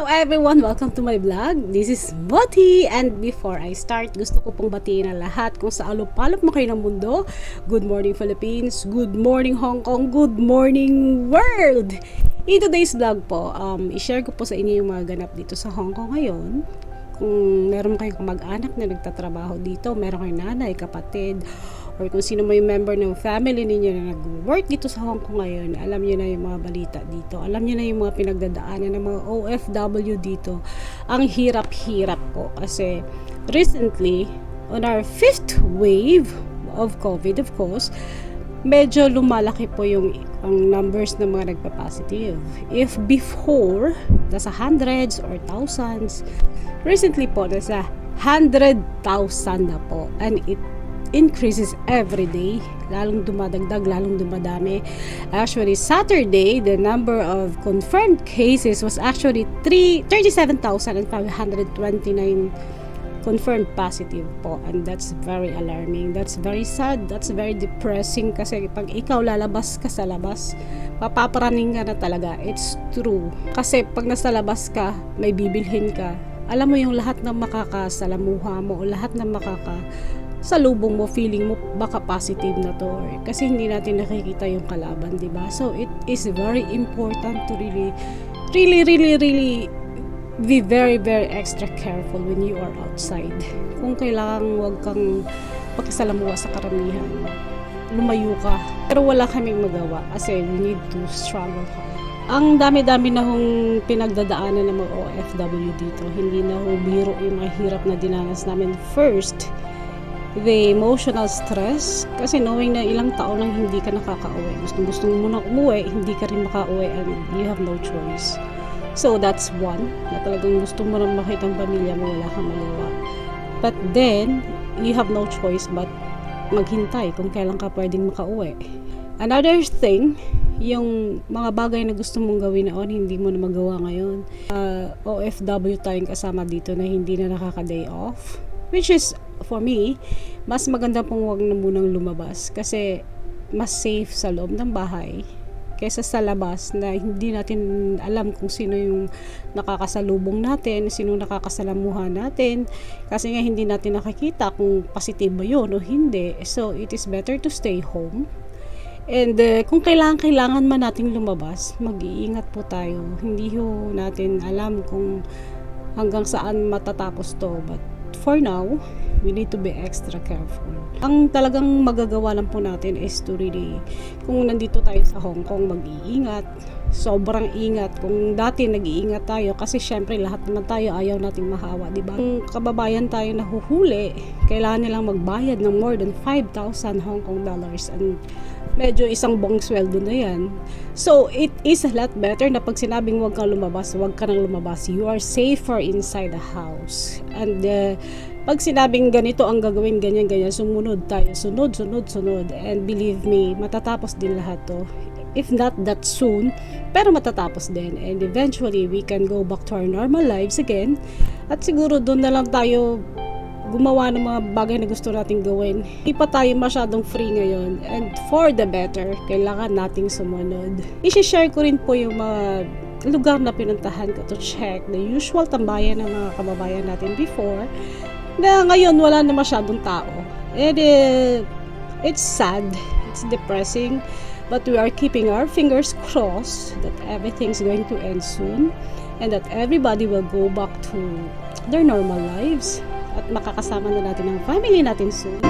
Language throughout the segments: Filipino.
Hello everyone! Welcome to my vlog. This is Moti, and before I start, gusto ko pong batiin ang lahat kung sa alupalop mo kayo ng mundo. Good morning Philippines, good morning Hong Kong, good morning world! In today's vlog po, i-share ko po sa inyo yung mga ganap dito sa Hong Kong ngayon. Kung meron kayong kamag-anak na nagtatrabaho dito, meron kayong nanay, kapatid, or kung sino mo yung member ng family ninyo na nag-work dito sa Hong Kong ngayon, alam nyo na yung mga balita dito. Alam nyo na yung mga pinagdadaanan ng mga OFW dito. Ang hirap-hirap po kasi recently, on our 5th wave of COVID, of course, medyo lumalaki po yung ang numbers ng mga nagpa-positive. If before, nasa hundreds or thousands, recently po, nasa 100,000 na po. And it increases every day. Lalong dumadagdag, lalong dumadami. Actually, Saturday, the number of confirmed cases was actually 37,529 confirmed positive po, and that's very alarming, that's very sad, that's very depressing kasi pag ikaw lalabas ka sa labas, mapaparaning ka na talaga. It's true, kasi pag nasa labas ka, may bibilhin ka, alam mo yung lahat ng makakasalamuha mo o lahat ng makakasalubong mo, feeling mo baka positive na to, kasi hindi natin nakikita yung kalaban, diba? So it is very important to really be very extra careful when you are outside. Kung kailangan, huwag kang pakisalamuha sa karamihan, lumayo ka. Pero wala kaming magawa kasi we need to struggle hard. Ang dami-dami na hong pinagdadaanan ng mga OFW dito. Hindi na ho biro yung mga hirap na dinanas namin. First, the emotional stress, kasi knowing na ilang taon nang hindi ka nakaka-uwi, gusto mo na umuwi, hindi ka rin maka-uwi, and you have no choice. So that's one, na talagang gusto mo nang makita ang pamilya mo, wala kang magawa. But then, you have no choice but maghintay kung kailan ka pwedeng makauwi. Another thing, yung mga bagay na gusto mong gawin noon, hindi mo na magawa ngayon. OFW tayong kasama dito na hindi na nakaka-day off. Which is, for me, mas maganda pong huwag na munang lumabas kasi mas safe sa loob ng bahay kaysa sa labas na hindi natin alam kung sino yung nakakasalubong natin, sino nakakasalamuhan natin, kasi nga hindi natin nakikita kung positive ba yun o hindi. So it is better to stay home, and kung kailangan man nating lumabas, mag-iingat po tayo. Hindi ho natin alam kung hanggang saan matatapos to, but for now, we need to be extra careful. Ang talagang magagawa lang po natin is to really, kung nandito tayo sa Hong Kong, mag-iingat, sobrang ingat. Kung dati nag-iingat tayo, kasi syempre lahat naman tayo ayaw nating mahawa, diba? Kung kababayan tayo na huhuli, kailangan nilang magbayad ng more than 5,000 Hong Kong dollars, and medyo isang buong sweldo na yan. So it is a lot better na pag sinabing huwag kang lumabas, huwag ka nang lumabas. You are safer inside the house. And pag sinabing ganito ang gagawin, ganyan, sumunod tayo, sunod. And believe me, matatapos din lahat to. If not that soon, pero matatapos din. And eventually, we can go back to our normal lives again. At siguro doon na lang tayo gumawa ng mga bagay na gusto nating gawin. Hindi pa tayo masyadong free ngayon. And for the better, kailangan nating sumunod. I-share ko rin po yung mga lugar na pinuntahan ko to check the usual tambayan ng mga kababayan natin before, na ngayon wala na masyadong tao. And it's sad, it's depressing, but we are keeping our fingers crossed that everything's going to end soon and that everybody will go back to their normal lives at makakasama na natin ang family natin soon.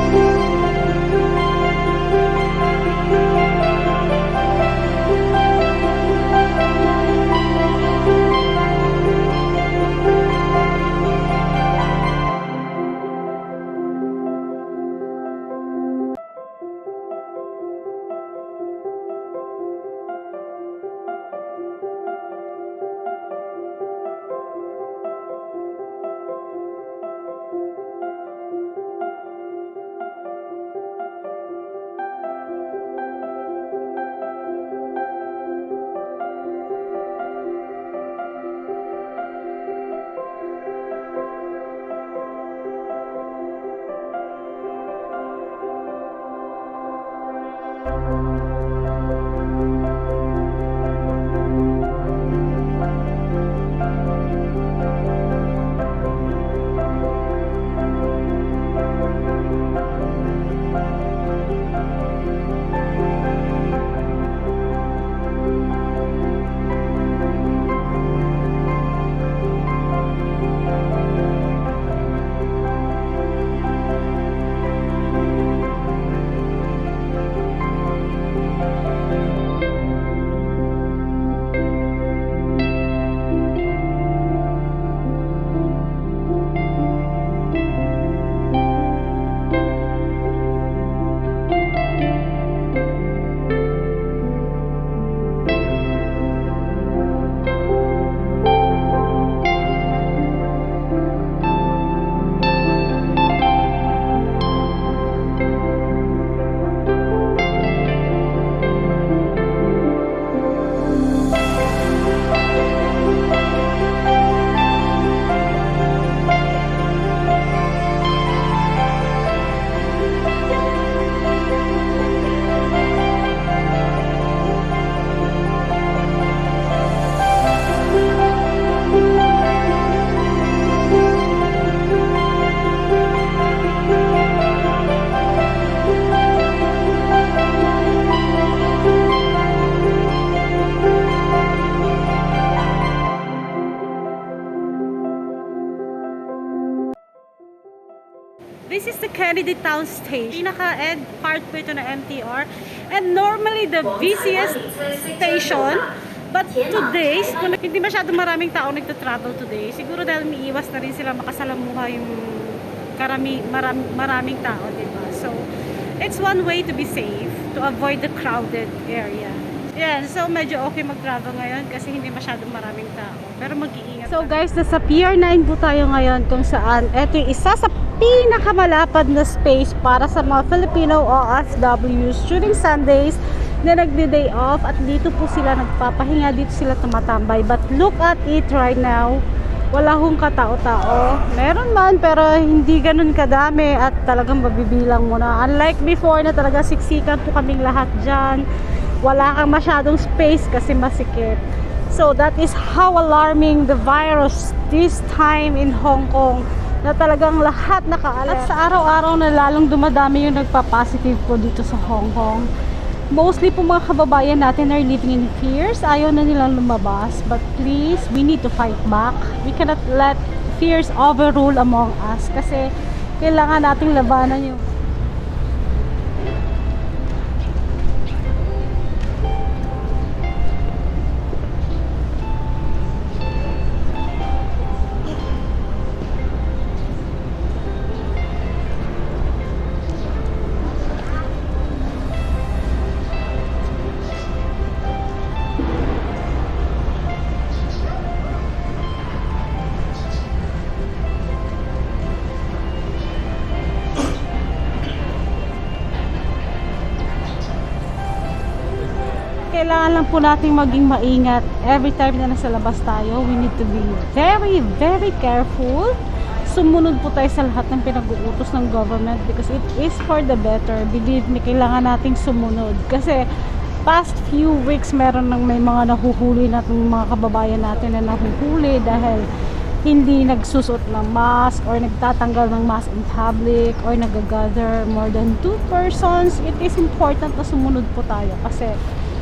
This is the Kennedy Town Station. Pinaka-end part po ito ng MTR. And normally the busiest station. But today, kung hindi masyado maraming tao nagta-travel today, siguro dahil umiiwas na rin sila makasalamuha yung maraming tao, diba? So, it's one way to be safe, to avoid the crowded area. Yan, so medyo okay mag-travel ngayon kasi hindi masyadong maraming tao. Pero mag-iingat. So guys, nasa Pier 9 po tayo ngayon kung saan ito yung isa sa pinakamalapad na space para sa mga Filipino OFWs during Sundays na nagde-day off at dito po sila nagpapahinga, dito sila tumatambay. But look at it right now. Wala hong katao-tao. Meron man pero hindi ganun kadami at talagang mabibilang mo na. Unlike before na talaga siksikan po kaming lahat dyan. Wala kang masyadong space kasi masikip. So that is how alarming the virus this time in Hong Kong na talagang lahat nakaalat. At sa araw-araw na lalong dumadami yung nagpa-positive po dito sa Hong Kong. Mostly po mga kababayan natin are living in fears. Ayaw na nilang lumabas. But please, we need to fight back. We cannot let fears overrule among us kasi kailangan nating labanan yung kailangan lang po nating maging maingat every time na nasa labas tayo. We need to be very, very careful. Sumunod po tayo sa lahat ng pinag-uutos ng government because it is for the better. Believe me, kailangan nating sumunod. Kasi past few weeks may mga nahuhuli natin, mga kababayan natin na nahuhuli dahil hindi nagsusot ng mask or nagtatanggal ng mask in public or nag-gather more than 2 persons. It is important na sumunod po tayo kasi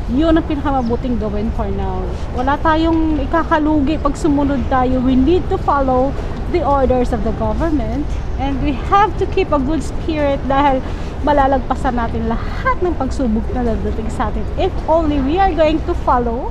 yun ang pinakamabuting gawin for now. Wala tayong ikakalugi pag sumunod tayo. We need to follow the orders of the government and we have to keep a good spirit dahil malalagpasan natin lahat ng pagsubok na dadating sa atin if only we are going to follow.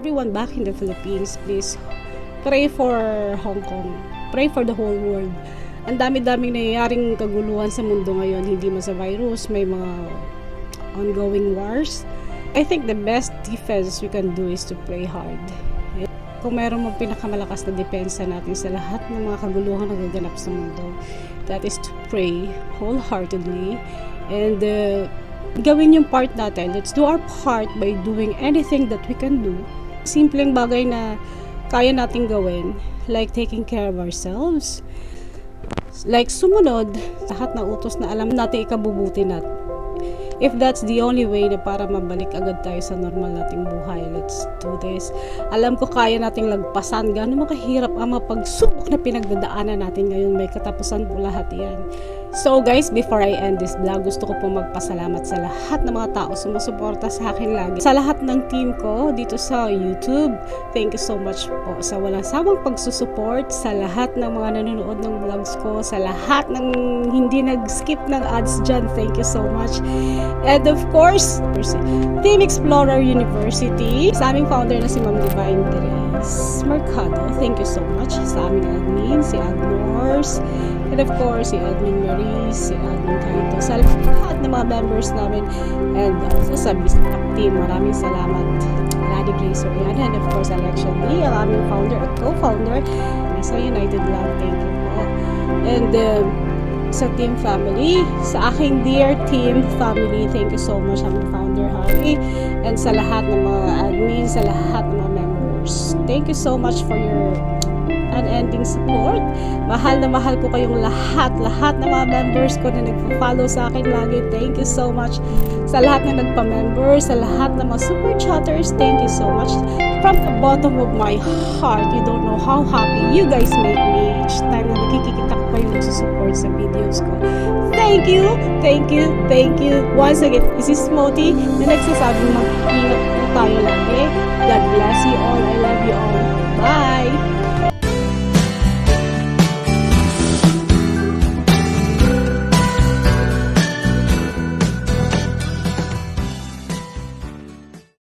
Everyone back in the Philippines, please pray for Hong Kong. Pray for the whole world. Ang dami-daming nangyayaring kaguluhan sa mundo ngayon, hindi man sa virus, may mga ongoing wars. I think the best defense we can do is to pray hard. Kung mayroon mong pinakamalakas na depensa natin sa lahat ng mga kaguluhan na gaganap sa mundo, that is to pray wholeheartedly and gawin yung part natin. Let's do our part by doing anything that we can do. Simpleng bagay na kaya nating gawin, like taking care of ourselves, like sumunod lahat na utos na alam natin ikabubuti natin. If that's the only way na para mabalik agad tayo sa normal nating buhay, let's do this. Alam ko kaya nating lagpasan. Gano'n makahirap ang mga pagsubok na pinagdadaanan natin ngayon. May katapusan po lahat yan. So guys, before I end this vlog, gusto ko po magpasalamat sa lahat ng mga tao sumusuporta sa akin lagi. Sa lahat ng team ko dito sa YouTube, thank you so much po sa walang sawang pagsusupport, sa lahat ng mga nanonood ng vlogs ko, sa lahat ng hindi nag-skip ng ads dyan, thank you so much. And of course, Team Explorer University, sa aming founder na si Ma'am Divine Dere. Denise Mercado. Thank you so much sa aming admin, si Adnors, and of course, si Admin Marie, si Admin Kaito, sa lahat ng mga members namin, and also sa Bispak team, maraming salamat. Lady Glaze Soriano, and of course, Alexian Lee, ang aming founder at co-founder, sa United Love, thank you po. And sa team family, sa aking dear team family, thank you so much, aming founder Harry, and sa lahat ng mga admin, sa lahat ng mga members. Thank you so much for your unending support. Mahal na mahal ko kayong lahat ng mga members ko na nagpa-follow sa akin lagi. Thank you so much. Sa lahat na nagpa-member, sa lahat ng mga super chatters, thank you so much. From the bottom of my heart, you don't know how happy you guys make me each time na nakikita ko kayong nagsusupport sa videos ko. Thank you, thank you, thank you. Once again, this is Moti na nagsasabing mag-ingat po tayo lagi. God bless you all. I love